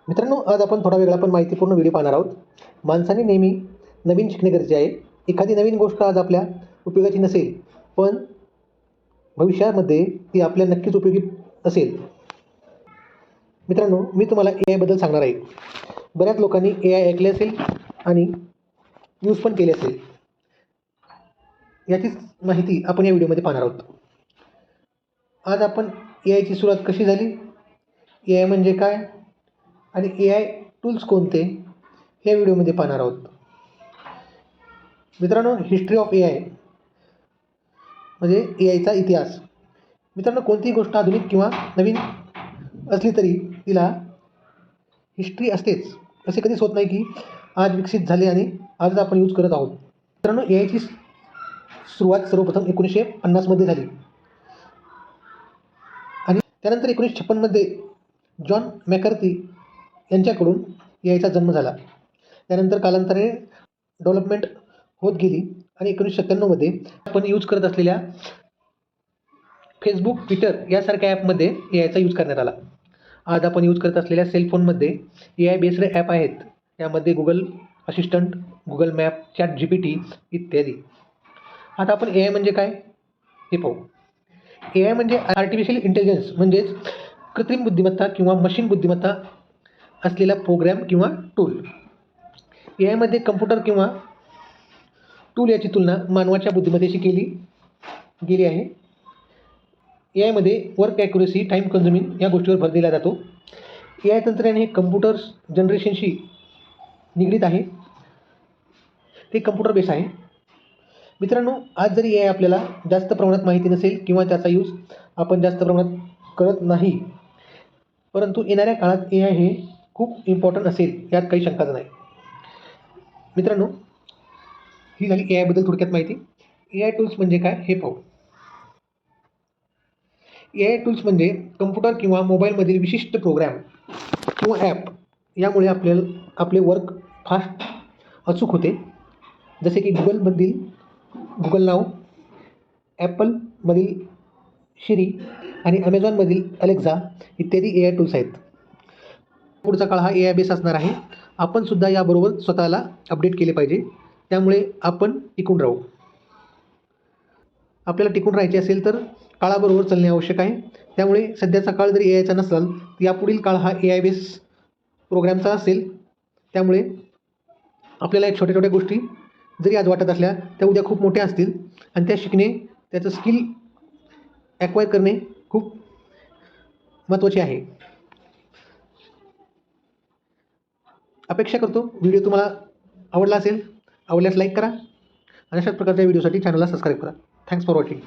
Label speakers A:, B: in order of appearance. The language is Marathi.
A: मित्रांनो, आज आपण थोडा वेगळा पण माहितीपूर्ण व्हिडिओ पाहणार आहोत. माणसाने नेहमी नवीन शिकणे गरजेचे आहे. एखादी नवीन गोष्ट आज आपल्या उपयोगाची नसेल, पण भविष्यामध्ये ती आपल्या नक्कीच उपयोगी असेल. मित्रांनो, मी तुम्हाला AI बद्दल सांगणार आहे. बऱ्याच लोकांनी AI ऐकले असेल आणि यूज पण केले असेल. याचीच माहिती आपण या व्हिडिओमध्ये पाहणार आहोत. आज आपण AIची सुरुवात कशी झाली, AI म्हणजे काय आणि AI टूल्स कोणते, हे व्हिडिओमध्ये पाहणार आहोत. मित्रांनो, हिस्ट्री ऑफ AI म्हणजे AIचा इतिहास. मित्रांनो, कोणतीही गोष्ट आधुनिक किंवा नवीन असली तरी तिला हिस्ट्री असतेच. असे कधीच होत नाही की आज विकसित झाले आणि आजच आपण यूज करत आहोत. मित्रांनो, AIची सुरुवात सर्वप्रथम 1950 मध्ये झाली आणि त्यानंतर 1956 मध्ये जॉन मॅकार्थी यांच्याकडून AIचा जन्म झाला. त्यानंतर कालांतराने डेव्हलपमेंट होत गेली आणि 1997 मध्ये आपण यूज करत असलेल्या फेसबुक, ट्विटर यासारख्या ॲपमध्ये AIचा यूज करण्यात आला. आज आपण यूज करत असलेल्या सेलफोनमध्ये AI बेस्ड ॲप आहेत. यामध्ये Google assistant, Google map, ChatGPT इत्यादी. आता आपण AI म्हणजे काय हे पाहू. AI म्हणजे आर्टिफिशियल इंटेलिजन्स म्हणजेच कृत्रिम बुद्धिमत्ता किंवा मशीन बुद्धिमत्ता असलेला प्रोग्रॅम किंवा टूल. AIमध्ये कम्प्युटर किंवा टूल याची तुलना मानवाच्या बुद्धिमत्तेशी केली गेली आहे. AIमध्ये वर्क ॲक्युरेसी, टाईम कन्झ्युमिंग या गोष्टीवर भर दिला जातो. AI तंत्रज्ञान हे कम्प्युटर जनरेशनशी निगडीत आहे. ते कम्प्युटर बेस आहे. मित्रांनो, आज जरी AI आपल्याला जास्त प्रमाणात माहिती नसेल किंवा त्याचा यूज आपण जास्त प्रमाणात करत नाही, परंतु येणाऱ्या काळात AI हे खूप इम्पॉर्टंट असेल, यात काही शंकाच नाही. मित्रांनो, ही झाली AI बद्दल थोडक्यात माहिती. AI टूल्स म्हणजे काय हे पाहू. AI टूल्स म्हणजे कम्प्युटर किंवा मोबाईलमधील विशिष्ट प्रोग्रॅम किंवा ॲप. यामुळे आपले वर्क फास्ट अचूक होते. जसे की गुगल नाव, ॲपलमधील शिरी आणि ॲमेझॉनमधील अलेक्सा इत्यादी AI टूल्स आहेत. पुढचा काळ हा AI बेस असणार आहे. आपण सुद्धा याबरोबर स्वतःला अपडेट केले पाहिजे. त्यामुळे आपण टिकून राहू. आपल्याला टिकून राहायचे असेल तर काळाबरोबर चालणे आवश्यक आहे. त्यामुळे सध्याचा काळ जरी AIचा नसाल, तर यापुढील काळ हा AI बेस प्रोग्रामचा असेल. त्यामुळे आपल्याला या छोट्या-छोट्या गोष्टी जरी आज वाटत असल्या, त्या उद्या खूप मोठ्या असतील आणि त्या शिकणे, त्याचं स्किल ॲक्वायर करणे खूप महत्त्वाचे आहे. अपेक्षा करतो व्हिडिओ तुम्हाला आवडला असेल. आवडल्यास लाईक करा आणि अशाच प्रकारच्या व्हिडिओसाठी चॅनलला सबस्क्राईब करा. Thanks for watching.